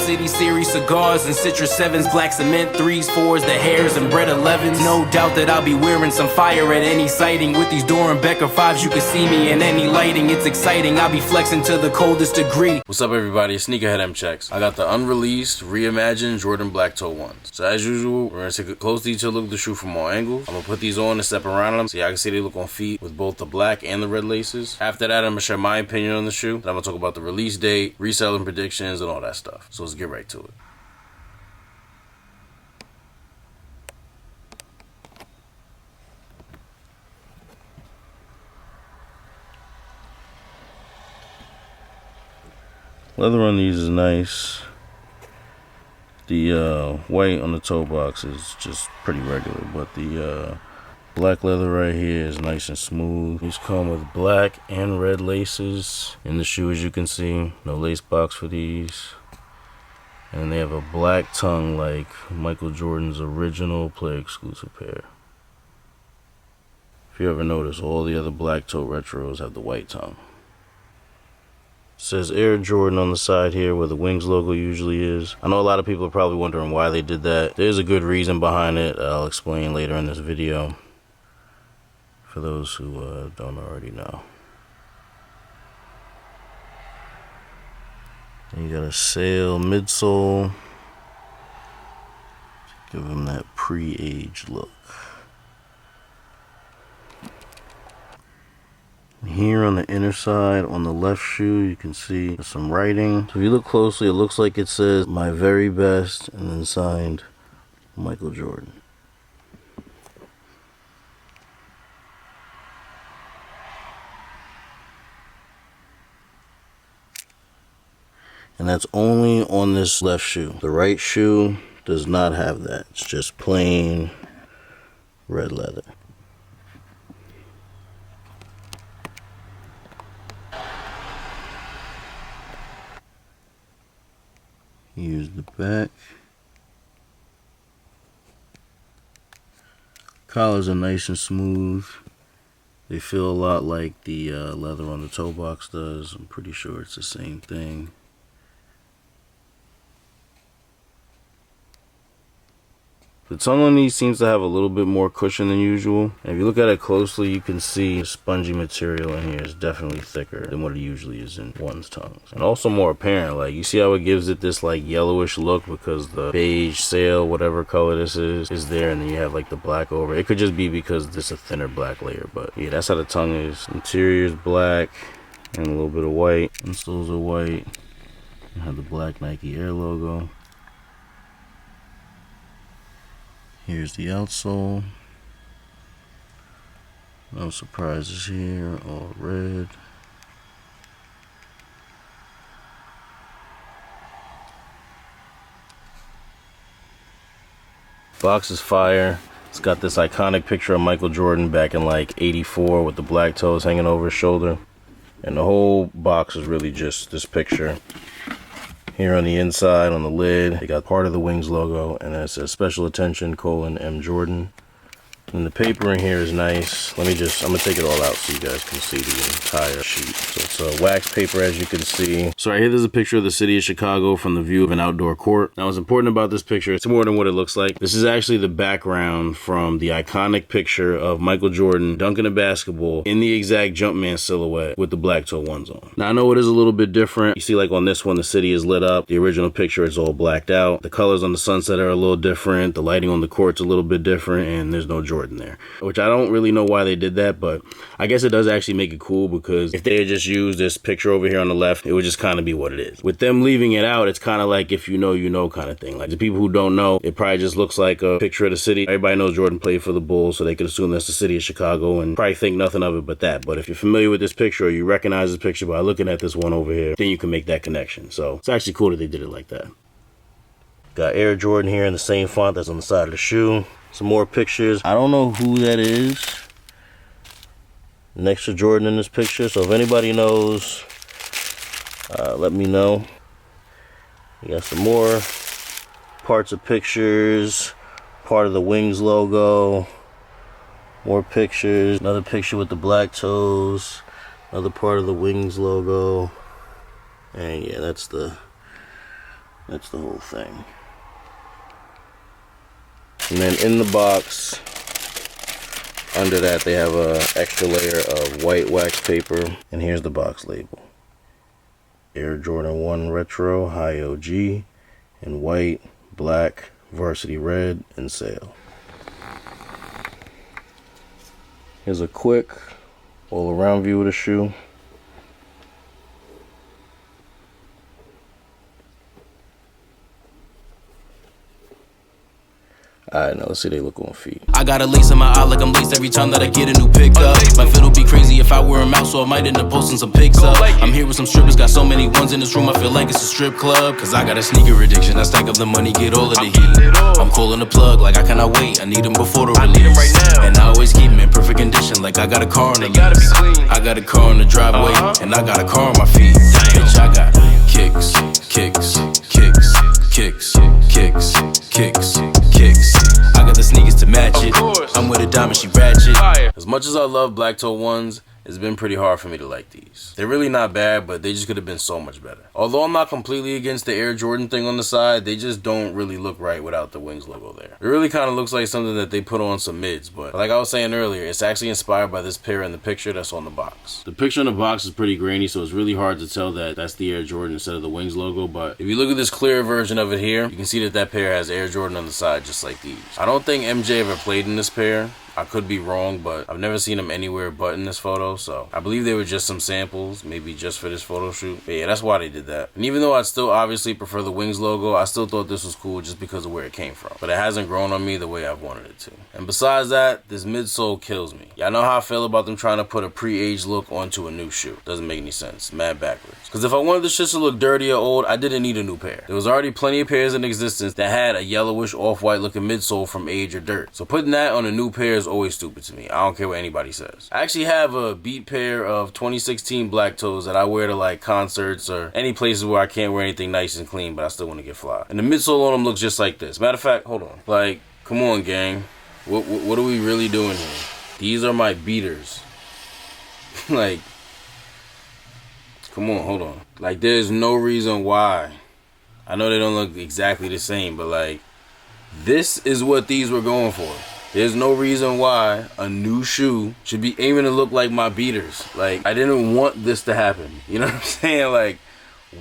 City series cigars and Citrus 7s, black cement 3s, 4s, the hairs and bread 11s. No doubt that I'll be wearing some fire at any sighting. With these Doran Becker 5s, you can see me in any lighting. It's exciting, I'll be flexing to the coldest degree. What's up, everybody? It's Sneakerhead M Checks. I got the unreleased, reimagined Jordan Black Toe ones. So as usual, we're gonna take a close detail look at the shoe from all angles. I'm gonna put these on and step around them so y'all can see they look on feet with both the black and the red laces. After that, I'm gonna share my opinion on the shoe. Then I'm gonna talk about the release date, reselling predictions, and all that stuff. So let's get right to it. Leather on these is nice. The white on the toe box is just pretty regular, but the black leather right here is nice and smooth. These come with black and red laces in the shoe, as you can see. No lace box for these. And they have a black tongue like Michael Jordan's original player exclusive pair. If you ever notice, all the other black toe retros have the white tongue. It says Air Jordan on the side here where the Wings logo usually is. I know a lot of people are probably wondering why they did that. There's a good reason behind it. I'll explain later in this video for those who don't already know. And you got a sail midsole. Give them that pre-aged look. Here on the inner side, on the left shoe, you can see some writing. So if you look closely, it looks like it says, "My very best," and then signed Michael Jordan. And that's only on this left shoe. The right shoe does not have that. It's just plain red leather. Here's the back. Collars are nice and smooth. They feel a lot like the leather on the toe box does. I'm pretty sure it's the same thing. The tongue on these seems to have a little bit more cushion than usual. And if you look at it closely, you can see the spongy material in here is definitely thicker than what it usually is in one's tongues. And also more apparent, like you see how it gives it this like yellowish look because the beige sail, whatever color this is there, and then you have like the black over. It could just be because this is a thinner black layer, but yeah, that's how the tongue is. Interior is black and a little bit of white. Insoles are white. You have the black Nike Air logo. Here's the outsole. No surprises here, all red. Box is fire. It's got this iconic picture of Michael Jordan back in like '84 with the black toes hanging over his shoulder. And the whole box is really just this picture. Here on the inside, on the lid, they got part of the Wings logo, and it says Special Attention, M Jordan. And the paper in here is nice. I'm gonna take it all out so you guys can see the entire sheet. So it's a wax paper, as you can see. So right here, there's a picture of the city of Chicago from the view of an outdoor court. Now, what's important about this picture, it's more than what it looks like. This is actually the background from the iconic picture of Michael Jordan dunking a basketball in the exact Jumpman silhouette with the black toe ones on. Now, I know it is a little bit different. You see, like on this one, the city is lit up. The original picture is all blacked out. The colors on the sunset are a little different. The lighting on the court's a little bit different, and there's no Jordan there, which I don't really know why they did that, but I guess it does actually make it cool because if they had just used this picture over here on the left, it would just kind of be what it is. With them leaving it out, it's kind of like if you know kind of thing. Like the people who don't know, it probably just looks like a picture of the city. Everybody knows Jordan played for the Bulls, so they could assume that's the city of Chicago and probably think nothing of it but that. But if you're familiar with this picture or you recognize this picture by looking at this one over here, then you can make that connection. So it's actually cool that they did it like that. Got Air Jordan here in the same font that's on the side of the shoe. Some more pictures. I don't know who that is next to Jordan in this picture, so if anybody knows, let me know. We got some more parts of pictures, part of the Wings logo, more pictures, another picture with the black toes, another part of the Wings logo, and yeah, that's the That's the whole thing. And then in the box, under that they have a extra layer of white wax paper. And here's the box label. Air Jordan 1 Retro High OG in white, black, varsity red, and sale. Here's a quick all around view of the shoe. Alright, now let's see they look on feet. I got a lace in my eye like I'm laced every time that I get a new pickup. My fit will be crazy if I wear them out, so I might end up posting some pics up. I'm here with some strippers, got so many ones in this room, I feel like it's a strip club. Cause I got a sneaker addiction, I stack up the money, get all of the heat. I'm calling the plug, like I cannot wait, I need them before the release. And I always keep them in perfect condition, like I got a car on the lease. I got a car on the driveway, and I got a car on my feet. Bitch, I got kicks, kicks, kicks, kicks, kicks, kicks, kicks. I got the sneakers to match it. I'm with a diamond, she ratchet. As much as I love black toe ones, it's been pretty hard for me to like these. They're really not bad, but they just could have been so much better. Although I'm not completely against the Air Jordan thing on the side, they just don't really look right without the Wings logo there. It really kind of looks like something that they put on some mids, but like I was saying earlier, it's actually inspired by this pair in the picture that's on the box. The picture in the box is pretty grainy, so it's really hard to tell that that's the Air Jordan instead of the Wings logo, but if you look at this clear version of it here, you can see that that pair has Air Jordan on the side just like these. I don't think MJ ever played in this pair. I could be wrong, but I've never seen them anywhere but in this photo, so I believe they were just some samples, maybe just for this photo shoot. But yeah, that's why they did that. And even though I'd still obviously prefer the Wings logo, I still thought this was cool just because of where it came from. But it hasn't grown on me the way I've wanted it to. And besides that, this midsole kills me. Y'all know how I feel about them trying to put a pre-aged look onto a new shoe. Doesn't make any sense. Mad backwards. Because if I wanted the shit to look dirty or old, I didn't need a new pair. There was already plenty of pairs in existence that had a yellowish off-white looking midsole from age or dirt. So putting that on a new pair is always stupid to me. I don't care what anybody says. I actually have a beat pair of 2016 black toes that I wear to like concerts or any places where I can't wear anything nice and clean, but I still want to get fly. And the midsole on them looks just like this. Matter of fact, hold on. Like, come on, gang. What are we really doing here? These are my beaters. Like, come on, hold on. Like, there's no reason why. I know they don't look exactly the same, but like, this is what these were going for. There's no reason why a new shoe should be aiming to look like my beaters. Like, I didn't want this to happen. You know what I'm saying? Like,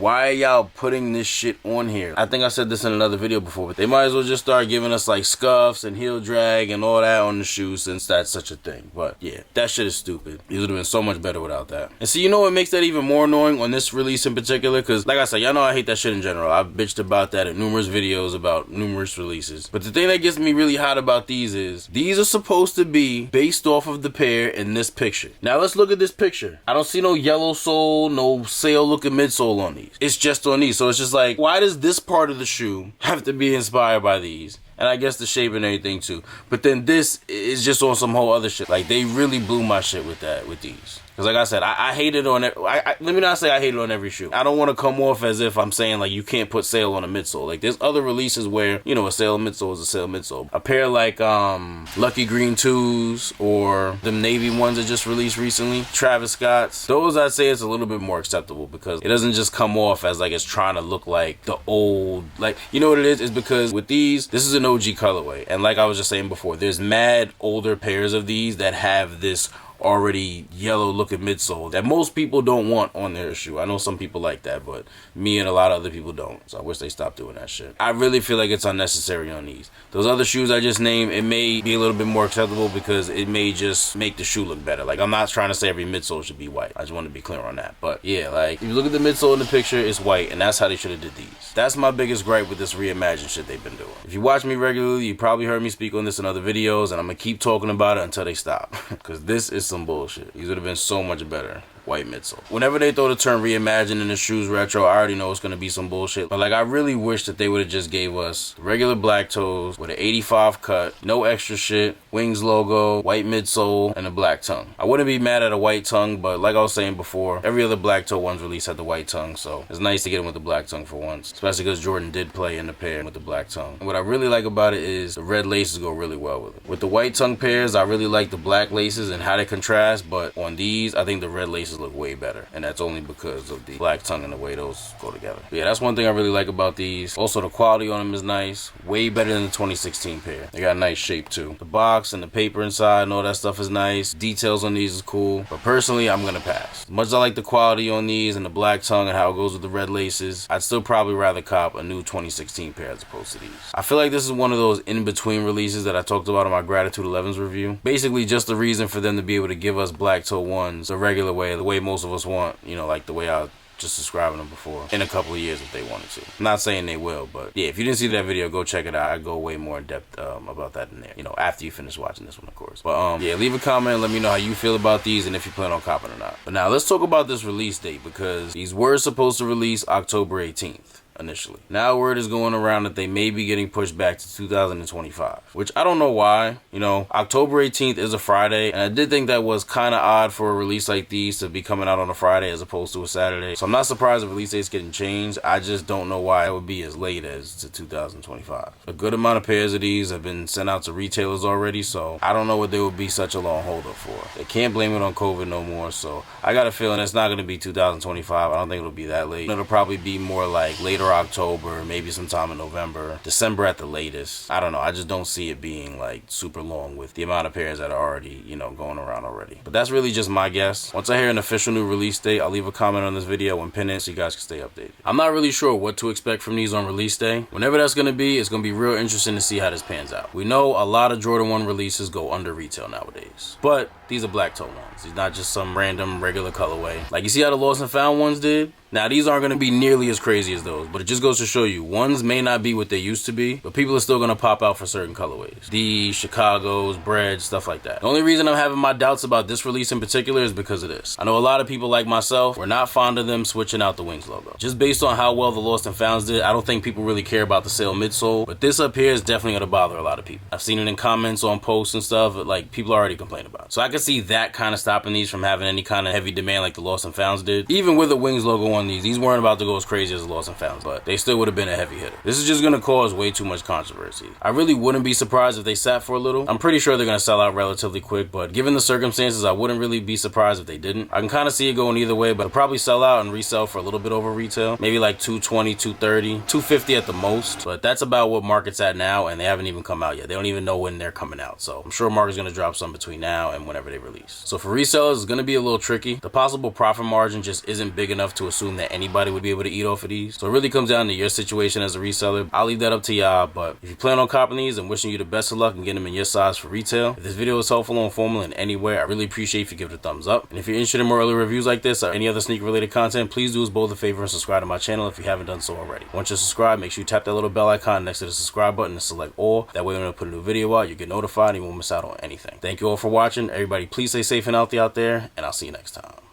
why are y'all putting this shit on here? I think I said this in another video before, but they might as well just start giving us like scuffs and heel drag and all that on the shoes since that's such a thing. But yeah, that shit is stupid. These would have been so much better without that. And see, you know what makes that even more annoying on this release in particular? Because like I said, y'all know I hate that shit in general. I've bitched about that in numerous videos about numerous releases. But the thing that gets me really hot about these is these are supposed to be based off of the pair in this picture. Now let's look at this picture. I don't see no yellow sole, no sale looking midsole on these. It's just on these. So it's just like, why does this part of the shoe have to be inspired by these? And I guess the shape and everything too. But then this is just on some whole other shit. Like, they really blew my shit with that, with these. Because like I said, I hate it on it. Let me not say I hate it on every shoe. I don't want to come off as if I'm saying like you can't put sale on a midsole. Like, there's other releases where, you know, a sale midsole is a sale midsole. A pair like Lucky Green 2s or them navy ones that just released recently, Travis Scott's. Those I'd say it's a little bit more acceptable because it doesn't just come off as like it's trying to look like the old, like, you know what it is? It's because with these, this is an OG colorway. And like I was just saying before, there's mad older pairs of these that have this already yellow looking midsole that most people don't want on their shoe. I know some people like that, but me and a lot of other people don't. So I wish they stopped doing that shit. I really feel like it's unnecessary on these. Those other shoes I just named, it may be a little bit more acceptable because it may just make the shoe look better. Like, I'm not trying to say every midsole should be white. I just want to be clear on that. But yeah, like, if you look at the midsole in the picture, it's white, and that's how they should have did these. That's my biggest gripe with this reimagined shit they've been doing. If you watch me regularly, you probably heard me speak on this in other videos, and I'm gonna keep talking about it until they stop. Because this is some bullshit. These would have been so much better. White midsole. Whenever they throw the term reimagined in the shoes retro, I already know it's gonna be some bullshit. But like, I really wish that they would have just gave us regular black toes with an 85 cut, no extra shit, Wings logo, white midsole, and a black tongue. I wouldn't be mad at a white tongue, but like I was saying before, every other black toe ones released had the white tongue, so it's nice to get them with the black tongue for once. Especially because Jordan did play in the pair with the black tongue. And what I really like about it is the red laces go really well with it. With the white tongue pairs, I really like the black laces and how they contrast, but on these, I think the red laces just look way better. And that's only because of the black tongue and the way those go together. But yeah, that's one thing I really like about these. Also, the quality on them is nice. Way better than the 2016 pair. They got a nice shape too. The box and the paper inside and all that stuff is nice. Details on these is cool. But personally, I'm gonna pass. As much as I like the quality on these and the black tongue and how it goes with the red laces, I'd still probably rather cop a new 2016 pair as opposed to these. I feel like this is one of those in-between releases that I talked about in my Gratitude 11s review. Basically just the reason for them to be able to give us black toe ones the regular way, the way most of us want, you know, like the way I just describing them before, in a couple of years if they wanted to. I'm not saying they will, but yeah, if you didn't see that video, go check it out. I go way more in depth about that in there, you know, after you finish watching this one, of course. But yeah, leave a comment and let me know how you feel about these and if you plan on copping or not. But now let's talk about this release date, because these were supposed to release October 18th. Initially. Now word is going around that they may be getting pushed back to 2025, which I don't know why. You know, October 18th is a Friday, and I did think that was kind of odd for a release like these to be coming out on a Friday as opposed to a Saturday. So I'm not surprised the release date's getting changed. I just don't know why it would be as late as to 2025. A good amount of pairs of these have been sent out to retailers already, so I don't know what they would be such a long holdup for. They can't blame it on COVID no more, so I got a feeling it's not going to be 2025. I don't think it'll be that late. It'll probably be more like later October, maybe sometime in November, December at the latest. I don't know. I just don't see it being like super long with the amount of pairs that are already, you know, going around already. But that's really just my guess. Once I hear an official new release date, I'll leave a comment on this video and pin it so you guys can stay updated. I'm not really sure what to expect from these on release day. Whenever that's going to be, it's going to be real interesting to see how this pans out. We know a lot of Jordan 1 releases go under retail nowadays, but these are black toe ones. These not just some random regular colorway. Like, you see how the Lost and Found ones did? Now, these aren't going to be nearly as crazy as those, but it just goes to show you, ones may not be what they used to be, but people are still going to pop out for certain colorways. These, Chicago's, Bread, stuff like that. The only reason I'm having my doubts about this release in particular is because of this. I know a lot of people like myself were not fond of them switching out the Wings logo. Just based on how well the Lost and Founds did, I don't think people really care about the sail midsole, but this up here is definitely going to bother a lot of people. I've seen it in comments on posts and stuff, but like, people already complain about it. So I can see that kind of stopping these from having any kind of heavy demand like the Lost and Founds did. Even with the Wings logo on these weren't about to go as crazy as the Lost and Founds, but they still would have been a heavy hitter. This is just going to cause way too much controversy. I really wouldn't be surprised if they sat for a little. I'm pretty sure they're going to sell out relatively quick, but given the circumstances, I wouldn't really be surprised if they didn't. I can kind of see it going either way, but it'll probably sell out and resell for a little bit over retail. Maybe like $220, $230, $250 at the most, but that's about what market's at now, and they haven't even come out yet. They don't even know when they're coming out, so I'm sure market's going to drop some between now and whenever they release. So for resellers, it's going to be a little tricky. The possible profit margin just isn't big enough to assume that anybody would be able to eat off of these. So it really comes down to your situation as a reseller. I'll leave that up to y'all, but if you plan on copping these, I'm wishing you the best of luck and getting them in your size for retail. If this video was helpful or informative in any way, I really appreciate if you give it a thumbs up. And if you're interested in more early reviews like this or any other sneaker related content, please do us both a favor and subscribe to my channel if you haven't done so already. Once you're subscribed, make sure you tap that little bell icon next to the subscribe button and select all. That way when I put a new video out, you get notified and you won't miss out on anything. Thank you all for watching. Everybody please stay safe and healthy out there, and I'll see you next time.